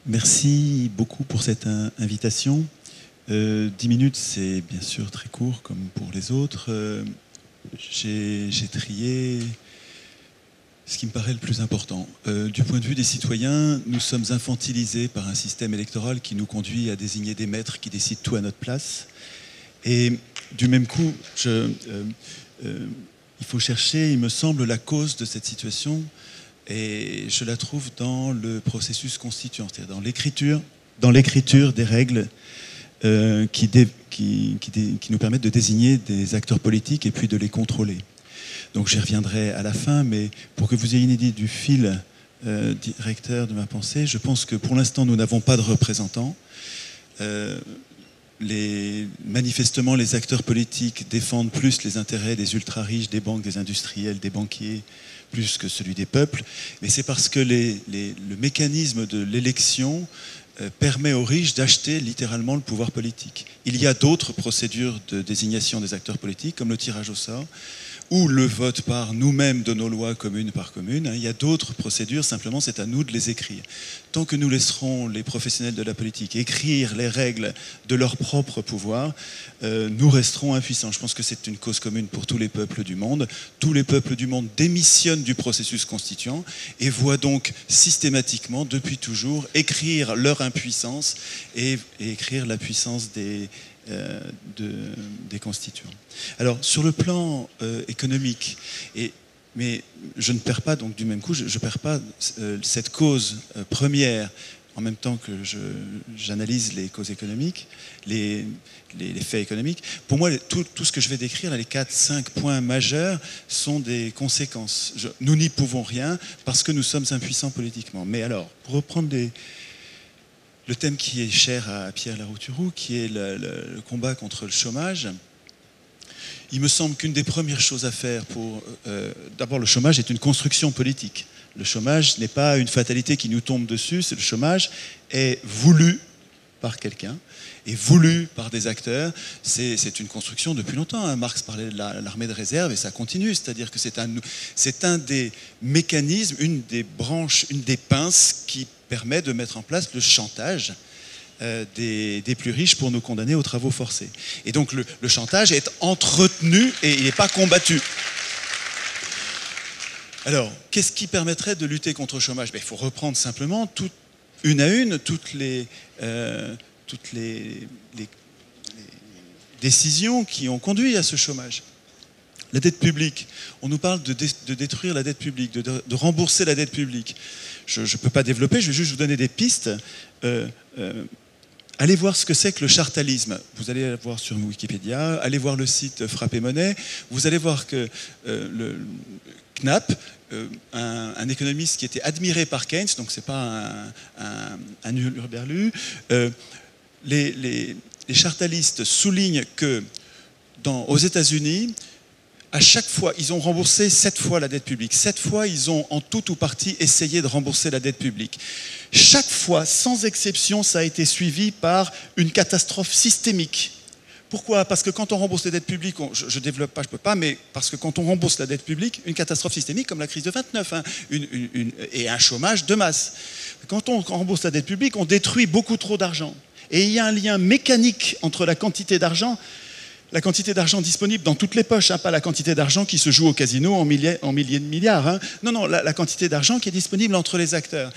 Merci beaucoup pour cette invitation. 10 minutes, c'est bien sûr très court, comme pour les autres. J'ai trié ce qui me paraît le plus important. Du point de vue des citoyens, nous sommes infantilisés par un système électoral qui nous conduit à désigner des maîtres qui décident tout à notre place. Et du même coup, il faut chercher, il me semble, la cause de cette situation. Et je la trouve dans le processus constituant, c'est-à-dire dans l'écriture des règles qui nous permettent de désigner des acteurs politiques et puis de les contrôler. Donc j'y reviendrai à la fin, mais pour que vous ayez une idée du fil directeur de ma pensée, je pense que pour l'instant nous n'avons pas de représentants. Manifestement, les acteurs politiques défendent plus les intérêts des ultra-riches, des banques, des industriels, des banquiers, plus que celui des peuples. Mais c'est parce que le mécanisme de l'élection permet aux riches d'acheter littéralement le pouvoir politique. Il y a d'autres procédures de désignation des acteurs politiques, comme le tirage au sort, ou le vote par nous-mêmes de nos lois commune par commune. Il y a d'autres procédures, simplement c'est à nous de les écrire. Tant que nous laisserons les professionnels de la politique écrire les règles de leur propre pouvoir, nous resterons impuissants. Je pense que c'est une cause commune pour tous les peuples du monde. Tous les peuples du monde démissionnent du processus constituant et voient donc systématiquement, depuis toujours, écrire leur impuissance et écrire la puissance des constituants. Alors, sur le plan économique, mais je ne perds pas, donc du même coup, je ne perds pas cette cause première en même temps que j'analyse les causes économiques, les faits économiques. Pour moi, tout ce que je vais décrire, là, les 4-5 points majeurs, sont des conséquences. Nous n'y pouvons rien parce que nous sommes impuissants politiquement. Mais alors, pour reprendre le thème qui est cher à Pierre Larouturou, qui est le combat contre le chômage, il me semble qu'une des premières choses à faire d'abord, le chômage est une construction politique. Le chômage n'est pas une fatalité qui nous tombe dessus, le chômage est voulu par quelqu'un et voulu par des acteurs. C'est une construction depuis longtemps. Hein. Marx parlait de l'armée de réserve et ça continue. C'est-à-dire que c'est un des mécanismes, une des branches, une des pinces qui permet de mettre en place le chantage des plus riches pour nous condamner aux travaux forcés. Et donc le chantage est entretenu et il n'est pas combattu. Alors, qu'est-ce qui permettrait de lutter contre le chômage? Il faut reprendre simplement une à une toutes les décisions qui ont conduit à ce chômage. La dette publique. On nous parle de détruire la dette publique, de rembourser la dette publique. Je ne peux pas développer, je vais juste vous donner des pistes. Allez voir ce que c'est que le chartalisme. Vous allez le voir sur Wikipédia, allez voir le site Frappe et Monnaie. Vous allez voir que le Knapp, un économiste qui était admiré par Keynes, donc ce n'est pas un hurluberlu, les chartalistes soulignent que aux États-Unis, à chaque fois, ils ont remboursé 7 fois la dette publique. 7 fois, ils ont en tout ou partie essayé de rembourser la dette publique. Chaque fois, sans exception, ça a été suivi par une catastrophe systémique. Pourquoi? Parce que quand on rembourse les dettes publiques, je ne développe pas, je ne peux pas, mais parce que quand on rembourse la dette publique, une catastrophe systémique comme la crise de 29, hein, et un chômage de masse. Quand on rembourse la dette publique, on détruit beaucoup trop d'argent. Et il y a un lien mécanique entre la quantité d'argent disponible dans toutes les poches, hein, pas la quantité d'argent qui se joue au casino en milliers de milliards. Hein. Non, la quantité d'argent qui est disponible entre les acteurs.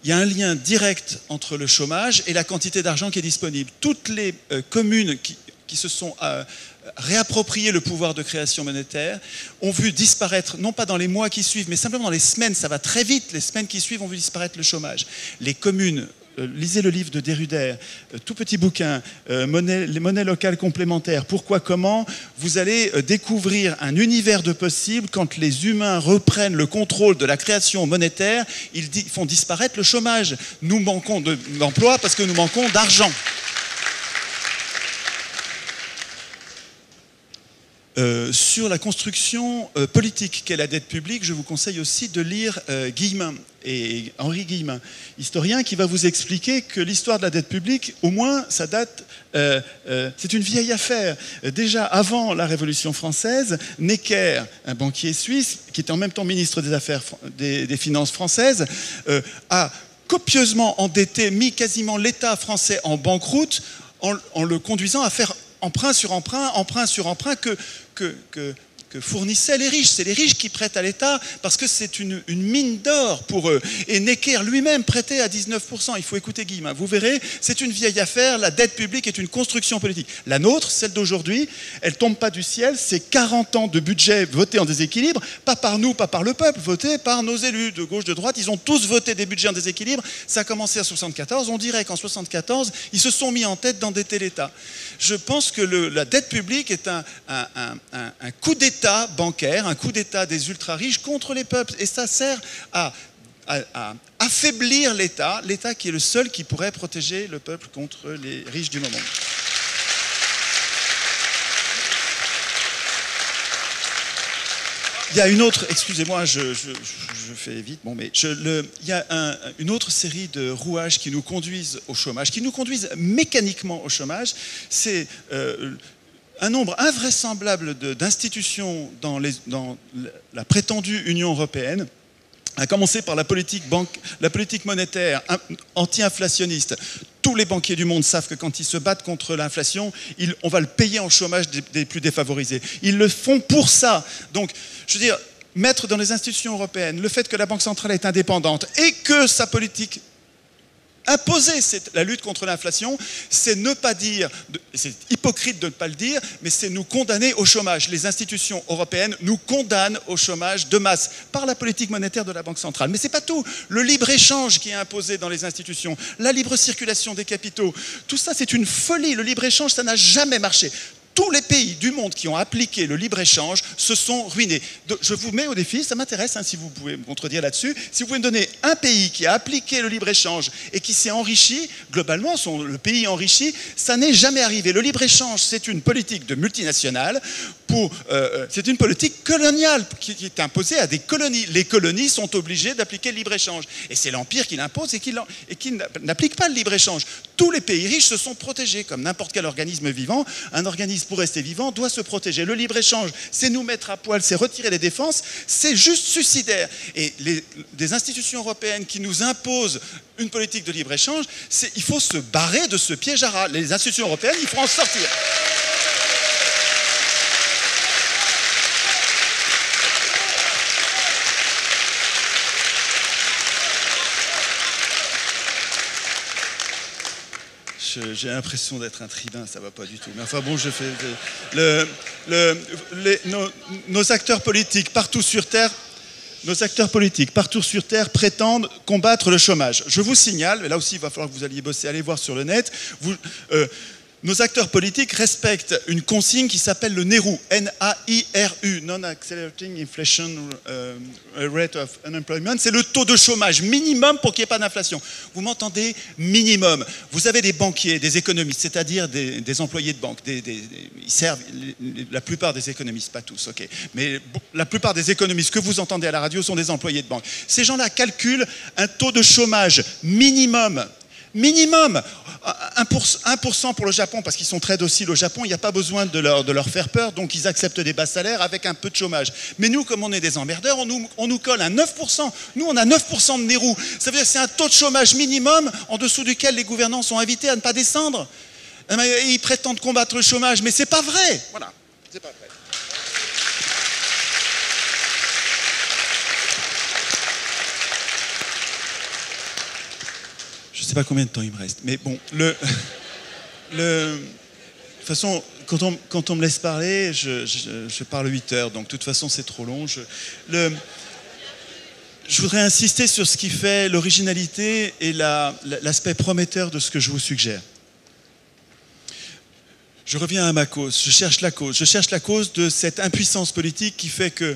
Il y a un lien direct entre le chômage et la quantité d'argent qui est disponible. Toutes les communes qui se sont réappropriées le pouvoir de création monétaire ont vu disparaître, non pas dans les mois qui suivent, mais simplement dans les semaines, ça va très vite, les semaines qui suivent ont vu disparaître le chômage. Les communes... lisez le livre de Derrida, tout petit bouquin, les monnaies locales complémentaires, pourquoi, comment, vous allez découvrir un univers de possibles quand les humains reprennent le contrôle de la création monétaire, ils font disparaître le chômage. Nous manquons d'emploi parce que nous manquons d'argent. Sur la construction politique qu'est la dette publique, je vous conseille aussi de lire Guillemin, et Henri Guillemin, historien, qui va vous expliquer que l'histoire de la dette publique, au moins, ça date, c'est une vieille affaire. Déjà avant la Révolution française, Necker, un banquier suisse, qui était en même temps ministre des Finances françaises, a copieusement endetté, mis quasiment l'État français en banqueroute en le conduisant à faire emprunt sur emprunt, emprunt sur emprunt que fournissaient les riches. C'est les riches qui prêtent à l'État parce que c'est une mine d'or pour eux. Et Necker lui-même prêtait à 19%. Il faut écouter Guillemin. Vous verrez, c'est une vieille affaire. La dette publique est une construction politique. La nôtre, celle d'aujourd'hui, elle ne tombe pas du ciel. C'est 40 ans de budget voté en déséquilibre, pas par nous, pas par le peuple, voté par nos élus de gauche, de droite. Ils ont tous voté des budgets en déséquilibre. Ça a commencé en 1974. On dirait qu'en 1974, ils se sont mis en tête d'endetter l'État. Je pense que la dette publique est un coup d'État bancaire, un coup d'État des ultra-riches contre les peuples. Et ça sert à affaiblir l'État qui est le seul qui pourrait protéger le peuple contre les riches du moment. Il y a une autre, excusez-moi, je fais vite, bon, mais il y a une autre série de rouages qui nous conduisent au chômage, qui nous conduisent mécaniquement au chômage. C'est un nombre invraisemblable d'institutions dans la prétendue Union européenne, à commencer par la politique monétaire anti-inflationniste. Tous les banquiers du monde savent que quand ils se battent contre l'inflation, on va le payer en chômage des plus défavorisés. Ils le font pour ça. Donc, je veux dire, mettre dans les institutions européennes le fait que la Banque centrale est indépendante et que sa politique imposer la lutte contre l'inflation, c'est ne pas dire, c'est hypocrite de ne pas le dire, mais c'est nous condamner au chômage. Les institutions européennes nous condamnent au chômage de masse par la politique monétaire de la Banque centrale. Mais ce n'est pas tout. Le libre-échange qui est imposé dans les institutions, la libre circulation des capitaux, tout ça c'est une folie. Le libre-échange, ça n'a jamais marché. Tous les pays du monde qui ont appliqué le libre-échange se sont ruinés. Je vous mets au défi, ça m'intéresse, si vous pouvez me contredire là-dessus. Si vous pouvez me donner un pays qui a appliqué le libre-échange et qui s'est enrichi, globalement, le pays enrichi, ça n'est jamais arrivé. Le libre-échange, c'est une politique de multinationales, c'est une politique coloniale qui est imposée à des colonies. Les colonies sont obligées d'appliquer le libre-échange. Et c'est l'Empire qui l'impose et qui n'applique pas le libre-échange. Tous les pays riches se sont protégés, comme n'importe quel organisme vivant. Un organisme, pour rester vivant, doit se protéger. Le libre-échange, c'est nous mettre à poil, c'est retirer les défenses, c'est juste suicidaire. Et des institutions européennes qui nous imposent une politique de libre-échange, il faut se barrer de ce piège à rats. Les institutions européennes, il faut en sortir. J'ai l'impression d'être un tribun, ça va pas du tout. Mais enfin bon, je fais... Nos acteurs politiques partout sur Terre prétendent combattre le chômage. Je vous signale, là aussi il va falloir que vous alliez bosser, allez voir sur le net, nos acteurs politiques respectent une consigne qui s'appelle le NAIRU, N-A-I-R-U, Non-Accelerating Inflation Rate of Unemployment. C'est le taux de chômage minimum pour qu'il n'y ait pas d'inflation. Vous m'entendez? Minimum. Vous avez des banquiers, des économistes, c'est-à-dire des employés de banque. Ils servent, la plupart des économistes, pas tous, ok. Mais la plupart des économistes que vous entendez à la radio sont des employés de banque. Ces gens-là calculent un taux de chômage minimum. Minimum 1% pour le Japon, parce qu'ils sont très dociles au Japon, il n'y a pas besoin de leur faire peur, donc ils acceptent des bas salaires avec un peu de chômage. Mais nous, comme on est des emmerdeurs, on nous colle un 9%. Nous, on a 9% de NAIRU. Ça veut dire que c'est un taux de chômage minimum en dessous duquel les gouvernants sont invités à ne pas descendre. Et ils prétendent combattre le chômage, mais c'est pas vrai. Voilà, c'est pas vrai. Je ne sais pas combien de temps il me reste, mais bon, de toute façon, quand on me laisse parler, je parle 8 heures, donc de toute façon c'est trop long. Je voudrais insister sur ce qui fait l'originalité et l'aspect prometteur de ce que je vous suggère. Je reviens à ma cause, je cherche la cause de cette impuissance politique qui fait que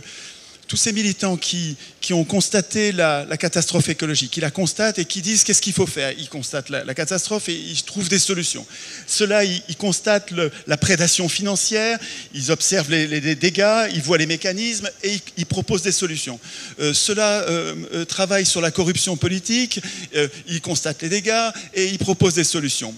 tous ces militants qui ont constaté la catastrophe écologique, qui la constatent et qui disent qu'est-ce qu'il faut faire. Ils constatent la catastrophe et ils trouvent des solutions. Ceux-là, ils constatent la prédation financière, ils observent les dégâts, ils voient les mécanismes et ils proposent des solutions. Ceux-là travaillent sur la corruption politique, ils constatent les dégâts et ils proposent des solutions.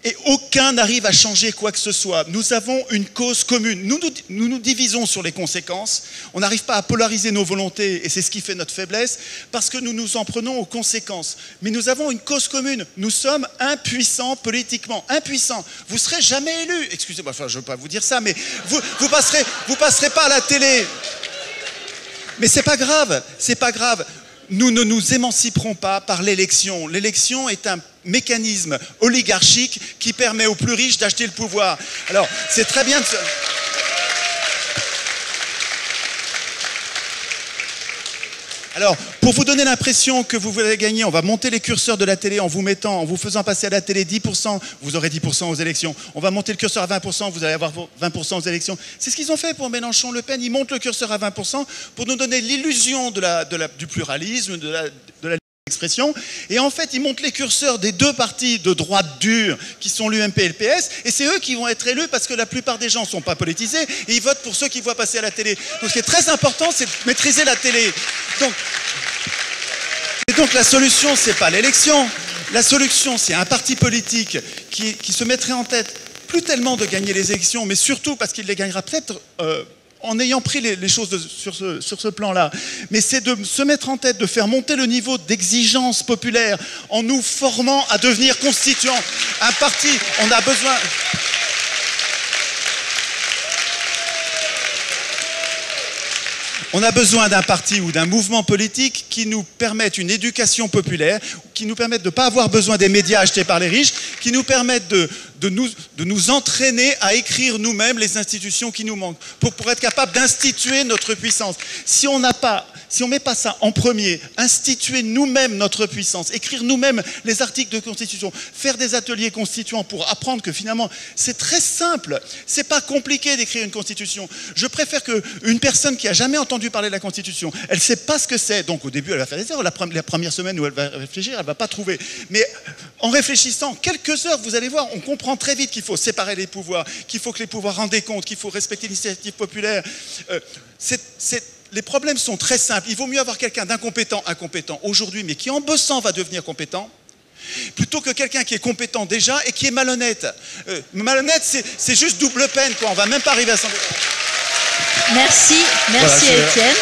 Et aucun n'arrive à changer quoi que ce soit. Nous avons une cause commune. Nous nous divisons sur les conséquences. On n'arrive pas à polariser nos volontés, et c'est ce qui fait notre faiblesse, parce que nous nous en prenons aux conséquences. Mais nous avons une cause commune. Nous sommes impuissants politiquement. Impuissants. Vous ne serez jamais élus. Excusez-moi, enfin, je ne veux pas vous dire ça, mais vous passerez pas à la télé. Mais c'est pas grave. C'est pas grave. Nous ne nous émanciperons pas par l'élection. L'élection est un mécanisme oligarchique qui permet aux plus riches d'acheter le pouvoir. Alors, c'est très bien de se... Alors, pour vous donner l'impression que vous voulez gagner, on va monter les curseurs de la télé en vous faisant passer à la télé 10%, vous aurez 10% aux élections. On va monter le curseur à 20%, vous allez avoir 20% aux élections. C'est ce qu'ils ont fait pour Mélenchon, Le Pen. Ils montent le curseur à 20% pour nous donner l'illusion du pluralisme, de la expression. Et en fait, ils montent les curseurs des deux partis de droite dure qui sont l'UMP et le PS, et c'est eux qui vont être élus parce que la plupart des gens ne sont pas politisés et ils votent pour ceux qui voient passer à la télé. Donc ce qui est très important, c'est de maîtriser la télé. Donc la solution, c'est pas l'élection. La solution, c'est un parti politique qui se mettrait en tête, plus tellement de gagner les élections, mais surtout parce qu'il les gagnera peut-être en ayant pris les choses sur ce plan-là. Mais c'est de se mettre en tête, de faire monter le niveau d'exigence populaire en nous formant à devenir constituants. Un parti, on a besoin... On a besoin d'un parti ou d'un mouvement politique qui nous permette une éducation populaire, qui nous permette de ne pas avoir besoin des médias achetés par les riches, qui nous permette de nous entraîner à écrire nous-mêmes les institutions qui nous manquent, pour être capable d'instituer notre puissance. Si on ne met pas ça en premier, instituer nous-mêmes notre puissance, écrire nous-mêmes les articles de Constitution, faire des ateliers constituants pour apprendre que finalement c'est très simple, c'est pas compliqué d'écrire une Constitution. Je préfère qu'une personne qui a jamais entendu parler de la Constitution, elle ne sait pas ce que c'est, donc au début elle va faire des erreurs, la première semaine où elle va réfléchir, elle ne va pas trouver. Mais en réfléchissant quelques heures, vous allez voir, on comprend très vite qu'il faut séparer les pouvoirs, qu'il faut que les pouvoirs rendent des comptes, qu'il faut respecter l'initiative populaire. Les problèmes sont très simples. Il vaut mieux avoir quelqu'un incompétent aujourd'hui, mais qui en bossant va devenir compétent, plutôt que quelqu'un qui est compétent déjà et qui est malhonnête. Malhonnête, c'est juste double peine, quoi. On ne va même pas arriver à s'en... Merci voilà, Étienne.